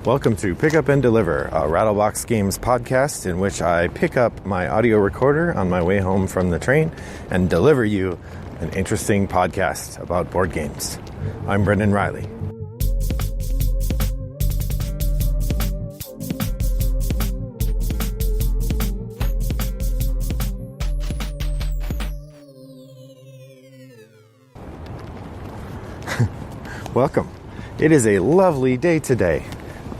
Welcome to Pick Up and Deliver, a Rattlebox Games podcast in which I pick up my audio recorder on my way home from the train and deliver you an interesting podcast about board games. I'm Brendan Riley. Welcome. It is a lovely day today.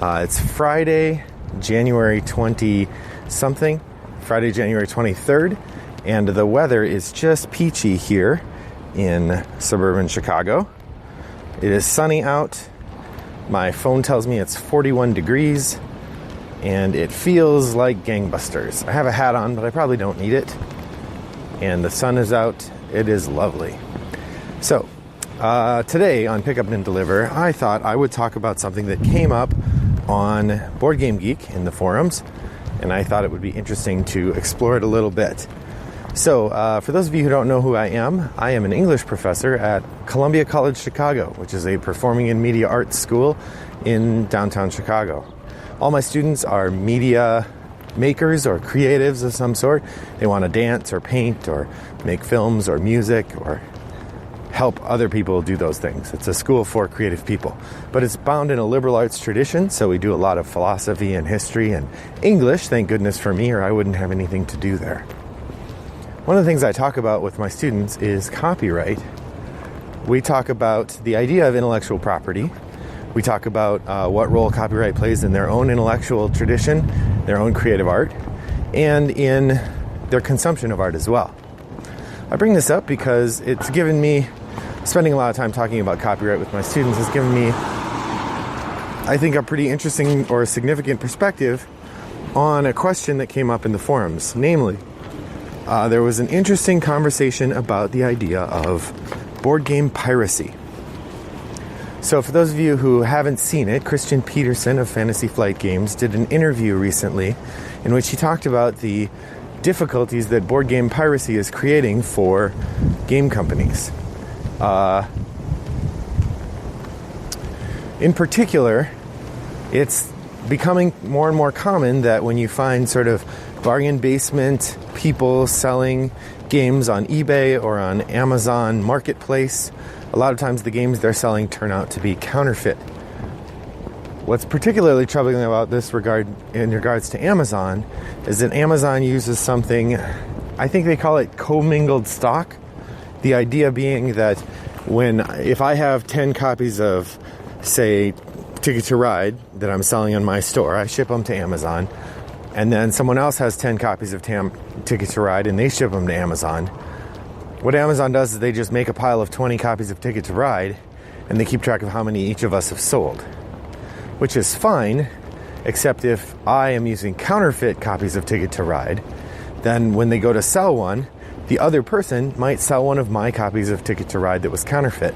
It's Friday, January 20-something, Friday, January 23rd, and the weather is just peachy here in suburban Chicago. It is sunny out. My phone tells me it's 41 degrees, and it feels like gangbusters. I have a hat on, but I probably don't need it. And the sun is out. It is lovely. So, today on Pick Up and Deliver, I thought I would talk about something that came up on Board Game Geek in the forums, and I thought it would be interesting to explore it a little bit. So, for those of you who don't know who I am an English professor at Columbia College Chicago, which is a performing and media arts school in downtown Chicago. All my students are media makers or creatives of some sort. They want to dance or paint or make films or music or help other people do those things. It's a school for creative people. But it's bound in a liberal arts tradition, so we do a lot of philosophy and history and English, thank goodness for me, or I wouldn't have anything to do there. One of the things I talk about with my students is copyright. We talk about the idea of intellectual property. We talk about what role copyright plays in their own intellectual tradition, their own creative art, and in their consumption of art as well. I bring this up because it's given me, spending a lot of time talking about copyright with my students has given me, I think, a pretty interesting or significant perspective on a question that came up in the forums. Namely, there was an interesting conversation about the idea of board game piracy. So for those of you who haven't seen it, Christian Peterson of Fantasy Flight Games did an interview recently in which he talked about the difficulties that board game piracy is creating for game companies. In particular, it's becoming more and more common that when you find sort of bargain basement people selling games on eBay or on Amazon Marketplace, a lot of times the games they're selling turn out to be counterfeit. What's particularly troubling about this in regards to Amazon is that Amazon uses something, I think they call it commingled stock. The idea being that if I have 10 copies of, say, Ticket to Ride that I'm selling in my store, I ship them to Amazon, and then someone else has 10 copies of Ticket to Ride and they ship them to Amazon. What Amazon does is they just make a pile of 20 copies of Ticket to Ride and they keep track of how many each of us have sold. Which is fine, except if I am using counterfeit copies of Ticket to Ride, then when they go to sell one, the other person might sell one of my copies of Ticket to Ride that was counterfeit.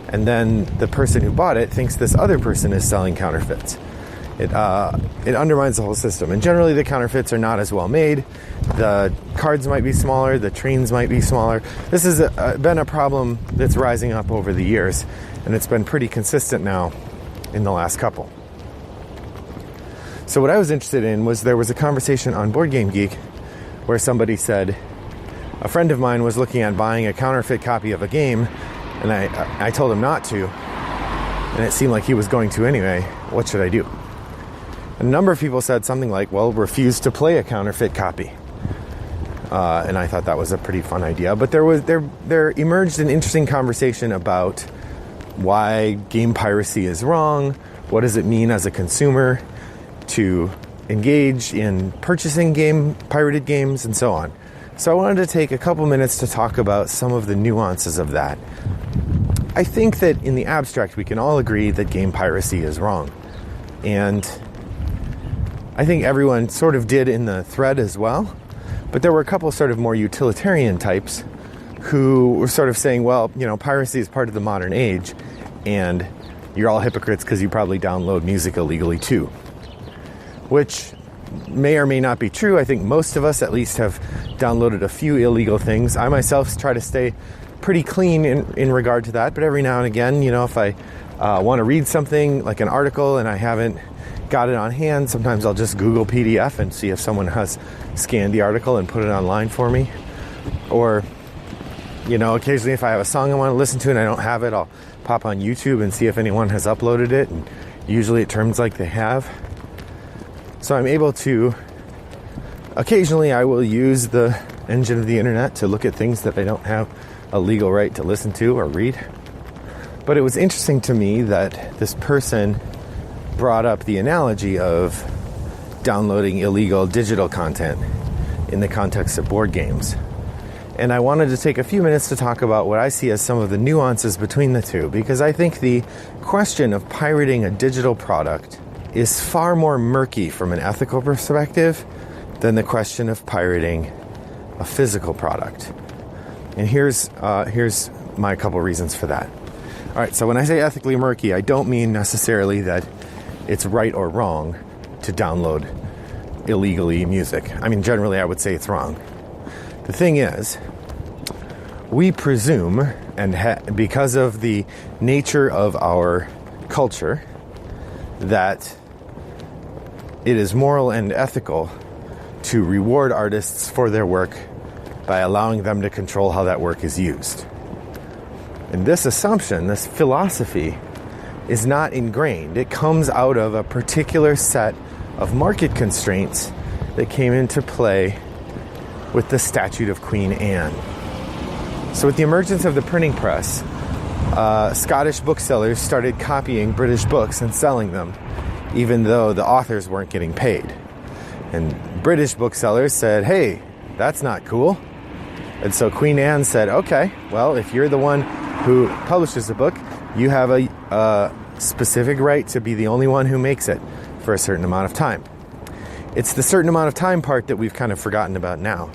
And then the person who bought it thinks this other person is selling counterfeits. It undermines the whole system. And generally the counterfeits are not as well made. The cards might be smaller, the trains might be smaller. This has been a problem that's rising up over the years, and it's been pretty consistent now in the last couple. So what I was interested in was there was a conversation on Board Game Geek where somebody said, a friend of mine was looking at buying a counterfeit copy of a game, and I told him not to, and it seemed like he was going to anyway. What should I do? A number of people said something like, well, refuse to play a counterfeit copy. And I thought that was a pretty fun idea. But there emerged an interesting conversation about why game piracy is wrong, what does it mean as a consumer to engage in purchasing pirated games, and so on. So I wanted to take a couple minutes to talk about some of the nuances of that. I think that in the abstract we can all agree that game piracy is wrong. And I think everyone sort of did in the thread as well. But there were a couple sort of more utilitarian types who were sort of saying, well, piracy is part of the modern age, and you're all hypocrites because you probably download music illegally too. Which may or may not be true. I think most of us at least have downloaded a few illegal things. I myself try to stay pretty clean in regard to that, but every now and again, if I want to read something like an article and I haven't got it on hand, sometimes I'll just Google PDF and see if someone has scanned the article and put it online for me. Or, occasionally if I have a song I want to listen to and I don't have it, I'll pop on YouTube and see if anyone has uploaded it, and usually it turns like they have. So I'm able to, occasionally I will use the engine of the internet to look at things that I don't have a legal right to listen to or read. But it was interesting to me that this person brought up the analogy of downloading illegal digital content in the context of board games. And I wanted to take a few minutes to talk about what I see as some of the nuances between the two, because I think the question of pirating a digital product is far more murky from an ethical perspective than the question of pirating a physical product. And here's my couple reasons for that. All right, so when I say ethically murky, I don't mean necessarily that it's right or wrong to download illegally music. I mean, generally I would say it's wrong. The thing is, we presume, and because of the nature of our culture, that it is moral and ethical to reward artists for their work by allowing them to control how that work is used. And this assumption, this philosophy, is not ingrained. It comes out of a particular set of market constraints that came into play with the Statute of Queen Anne. So with the emergence of the printing press, Scottish booksellers started copying British books and selling them, even though the authors weren't getting paid. And British booksellers said, hey, that's not cool. And so Queen Anne said, okay, well, if you're the one who publishes the book, you have a specific right to be the only one who makes it for a certain amount of time. It's the certain amount of time part that we've kind of forgotten about now.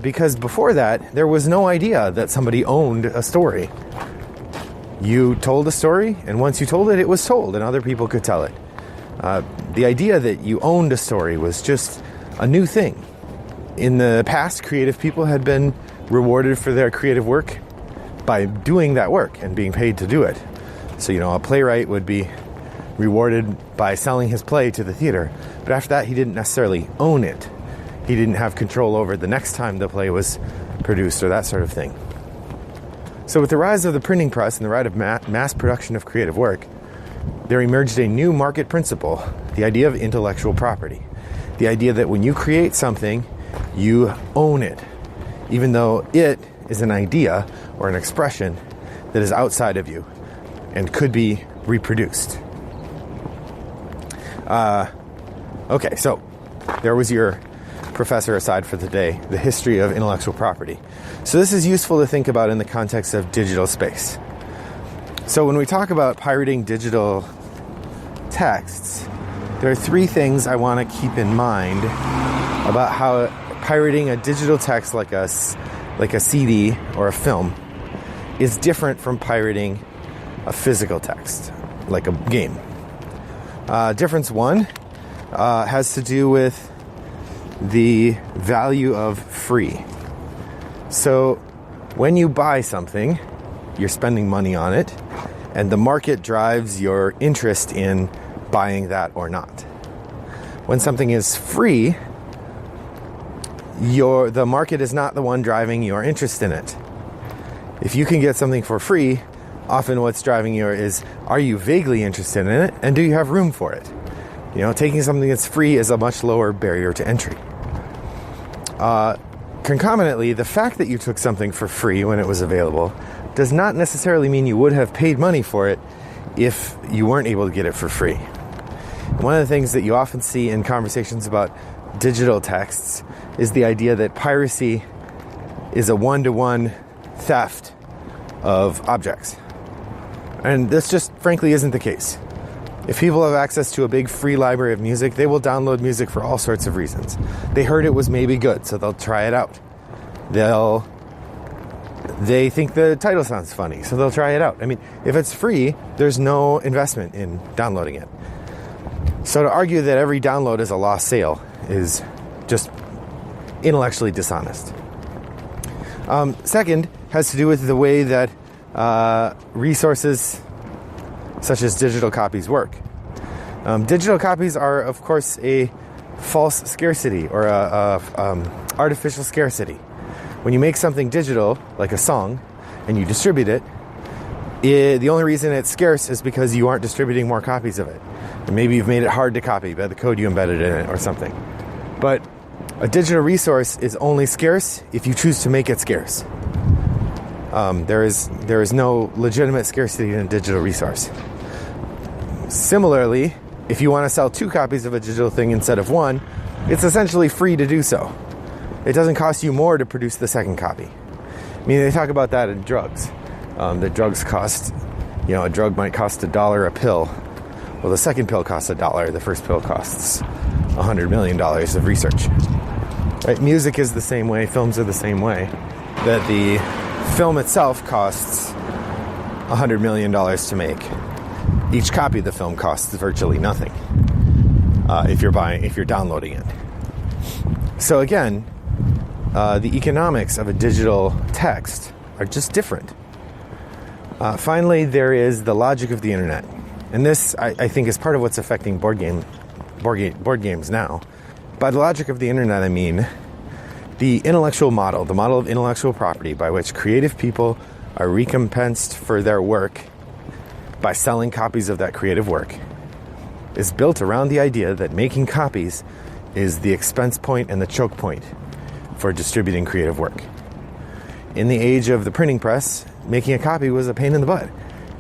Because before that, there was no idea that somebody owned a story. You told a story, and once you told it, it was told, and other people could tell it. The idea that you owned a story was just a new thing. In the past, creative people had been rewarded for their creative work by doing that work and being paid to do it. So, a playwright would be rewarded by selling his play to the theater. But after that, he didn't necessarily own it. He didn't have control over the next time the play was produced or that sort of thing. So with the rise of the printing press and the rise of mass production of creative work, there emerged a new market principle, the idea of intellectual property. The idea that when you create something, you own it, even though it is an idea or an expression that is outside of you and could be reproduced. Okay, so there was your professor aside for the day, the history of intellectual property. So this is useful to think about in the context of digital space. So when we talk about pirating digital texts, there are three things I want to keep in mind about how pirating a digital text like a CD or a film is different from pirating a physical text, like a game. Difference one has to do with the value of free. So when you buy something, you're spending money on it, and the market drives your interest in buying that or not. When something is free, the market is not the one driving your interest in it. If you can get something for free, often what's driving you is, are you vaguely interested in it, and do you have room for it? Taking something that's free is a much lower barrier to entry. Concomitantly, the fact that you took something for free when it was available does not necessarily mean you would have paid money for it if you weren't able to get it for free. One of the things that you often see in conversations about digital texts is the idea that piracy is a one-to-one theft of objects. And this just frankly isn't the case. If people have access to a big free library of music, they will download music for all sorts of reasons. They heard it was maybe good, so they'll try it out. They think the title sounds funny, so they'll try it out. I mean, if it's free, there's no investment in downloading it. So to argue that every download is a lost sale is just intellectually dishonest. Second has to do with the way that resources such as digital copies work. Digital copies are, of course, a false scarcity or a artificial scarcity. When you make something digital, like a song, and you distribute it, the only reason it's scarce is because you aren't distributing more copies of it. And maybe you've made it hard to copy by the code you embedded in it or something. But a digital resource is only scarce if you choose to make it scarce. There is no legitimate scarcity in a digital resource. Similarly, if you want to sell 2 copies of a digital thing instead of 1, it's essentially free to do so. It doesn't cost you more to produce the second copy. I mean, they talk about that in drugs. That drugs cost, a drug might cost $1 a pill. Well, the second pill costs $1. The first pill costs $100 million of research. Right? Music is the same way. Films are the same way. That the film itself costs $100 million to make. Each copy of the film costs virtually nothing if you're downloading it. So again, the economics of a digital text are just different. Finally, there is the logic of the internet, and this I think is part of what's affecting board games now. By the logic of the internet, I mean the intellectual model, the model of intellectual property by which creative people are recompensed for their work by selling copies of that creative work, is built around the idea that making copies is the expense point and the choke point for distributing creative work. In the age of the printing press, making a copy was a pain in the butt.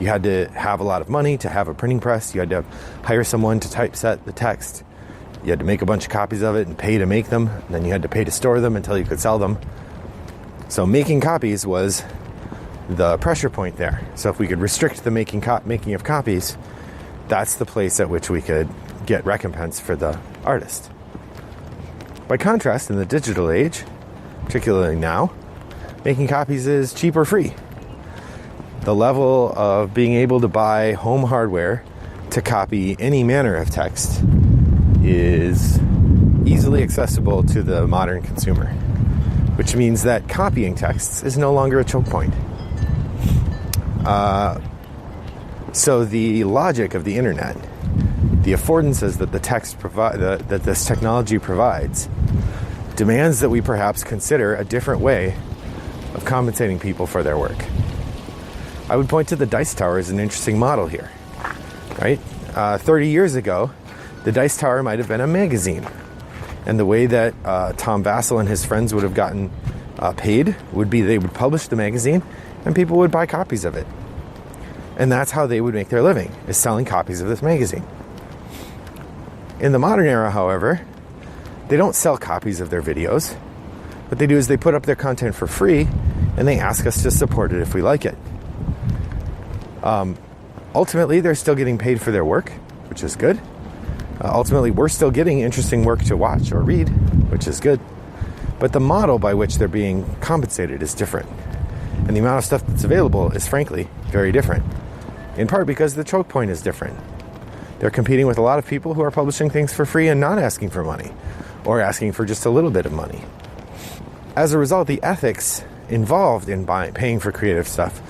You had to have a lot of money to have a printing press. You had to hire someone to typeset the text. You had to make a bunch of copies of it and pay to make them. And then you had to pay to store them until you could sell them. So making copies was the pressure point there. So if we could restrict the making of copies, that's the place at which we could get recompense for the artist. By contrast, in the digital age, particularly now, making copies is cheap or free. The level of being able to buy home hardware to copy any manner of text is easily accessible to the modern consumer, which means that copying texts is no longer a choke point. So the logic of the internet, the affordances that that this technology provides, demands that we perhaps consider a different way of compensating people for their work. I would point to the Dice Tower as an interesting model here, right? 30 years ago, the Dice Tower might have been a magazine. And the way that Tom Vassell and his friends would have gotten paid would be they would publish the magazine and people would buy copies of it. And that's how they would make their living, is selling copies of this magazine. In the modern era, however, they don't sell copies of their videos. What they do is they put up their content for free and they ask us to support it if we like it. Ultimately, they're still getting paid for their work, which is good. Ultimately, we're still getting interesting work to watch or read, which is good. But the model by which they're being compensated is different. And the amount of stuff that's available is, frankly, very different. In part because the choke point is different. They're competing with a lot of people who are publishing things for free and not asking for money, or asking for just a little bit of money. As a result, the ethics involved in paying for creative stuff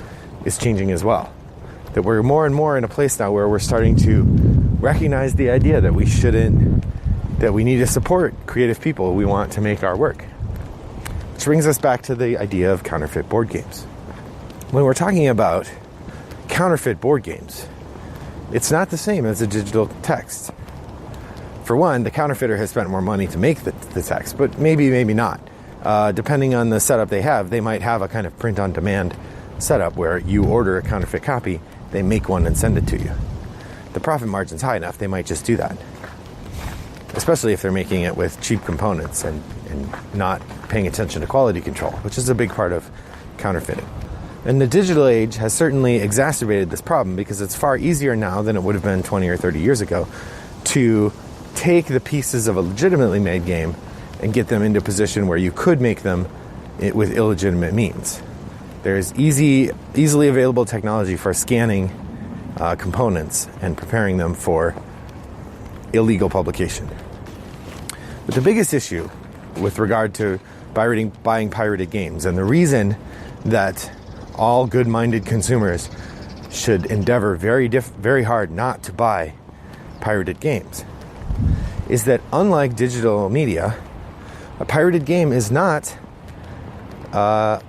is changing as well. That we're more and more in a place now where we're starting to recognize the idea that we need to support creative people we want to make our work. Which brings us back to the idea of counterfeit board games. When we're talking about counterfeit board games, it's not the same as a digital text. For one, the counterfeiter has spent more money to make the text, but maybe not. Depending on the setup they have, they might have a kind of print-on-demand setup where you order a counterfeit copy, they make one and send it to you. The profit margin's high enough, they might just do that. Especially if they're making it with cheap components and not paying attention to quality control, which is a big part of counterfeiting. And the digital age has certainly exacerbated this problem because it's far easier now than it would have been 20 or 30 years ago to take the pieces of a legitimately made game and get them into a position where you could make them with illegitimate means. There's easily available technology for scanning components and preparing them for illegal publication. But the biggest issue with regard to buying pirated games, and the reason that all good-minded consumers should endeavor very hard not to buy pirated games, is that unlike digital media, a pirated game is not a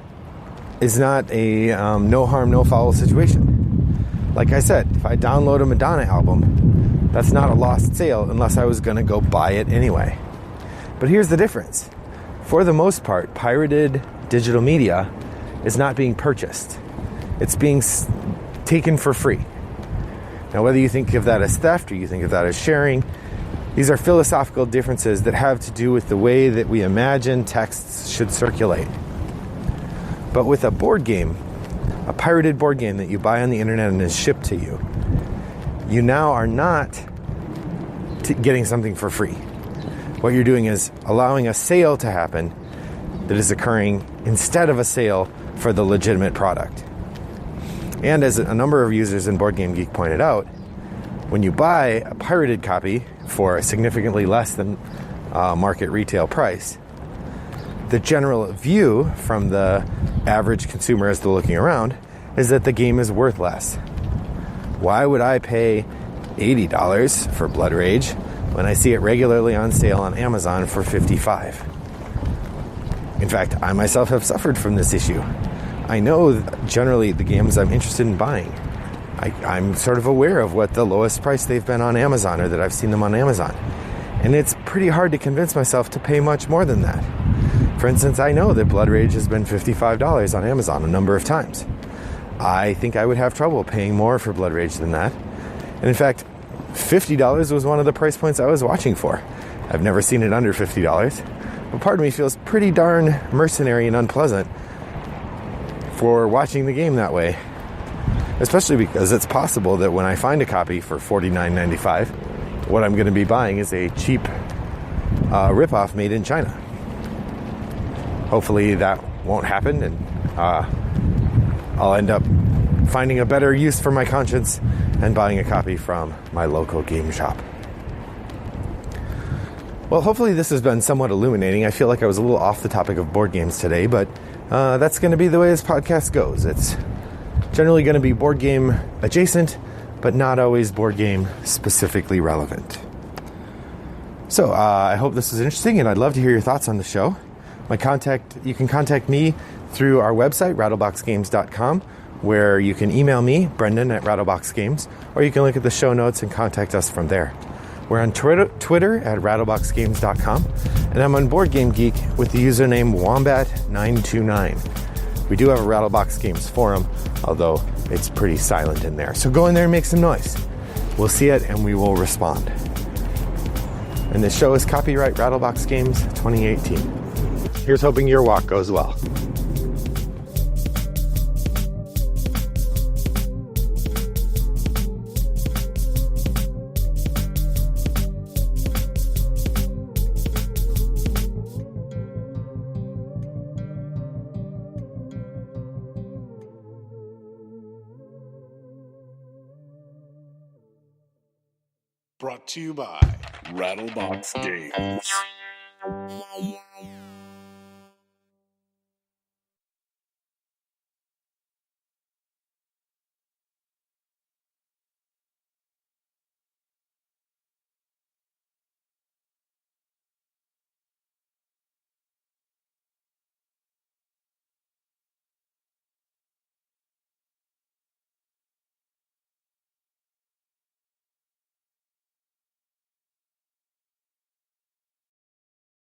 no harm, no foul situation. Like I said, if I download a Madonna album, that's not a lost sale unless I was going to go buy it anyway. But here's the difference. For the most part, pirated digital media is not being purchased. It's being taken for free. Now, whether you think of that as theft or you think of that as sharing, these are philosophical differences that have to do with the way that we imagine texts should circulate. But with a board game, a pirated board game that you buy on the internet and is shipped to you, you now are not getting something for free. What you're doing is allowing a sale to happen that is occurring instead of a sale for the legitimate product. And as a number of users in Board Game Geek pointed out, when you buy a pirated copy for a significantly less than market retail price, the general view from the average consumer as they're looking around is that the game is worth less. Why would I pay $80 for Blood Rage when I see it regularly on sale on Amazon for $55? In fact, I myself have suffered from this issue. I know generally the games I'm interested in buying. I'm sort of aware of what the lowest price they've been on Amazon, or that I've seen them on Amazon. And it's pretty hard to convince myself to pay much more than that. For instance, I know that Blood Rage has been $55 on Amazon a number of times. I think I would have trouble paying more for Blood Rage than that. And in fact, $50 was one of the price points I was watching for. I've never seen it under $50. But part of me feels pretty darn mercenary and unpleasant for watching the game that way. Especially because it's possible that when I find a copy for $49.95, what I'm going to be buying is a cheap ripoff made in China. Hopefully that won't happen, and I'll end up finding a better use for my conscience and buying a copy from my local game shop. Well, hopefully this has been somewhat illuminating. I feel like I was a little off the topic of board games today, but that's going to be the way this podcast goes. It's generally going to be board game adjacent, but not always board game specifically relevant. So I hope this is interesting, and I'd love to hear your thoughts on the show. You can contact me through our website, rattleboxgames.com, where you can email me, Brendan, at rattleboxgames, or you can look at the show notes and contact us from there. We're on Twitter at rattleboxgames.com, and I'm on Board Game Geek with the username Wombat929. We do have a Rattlebox Games forum, although it's pretty silent in there. So go in there and make some noise. We'll see it and we will respond. And this show is copyright Rattlebox Games 2018. Here's hoping your walk goes well. Brought to you by Rattlebox Games.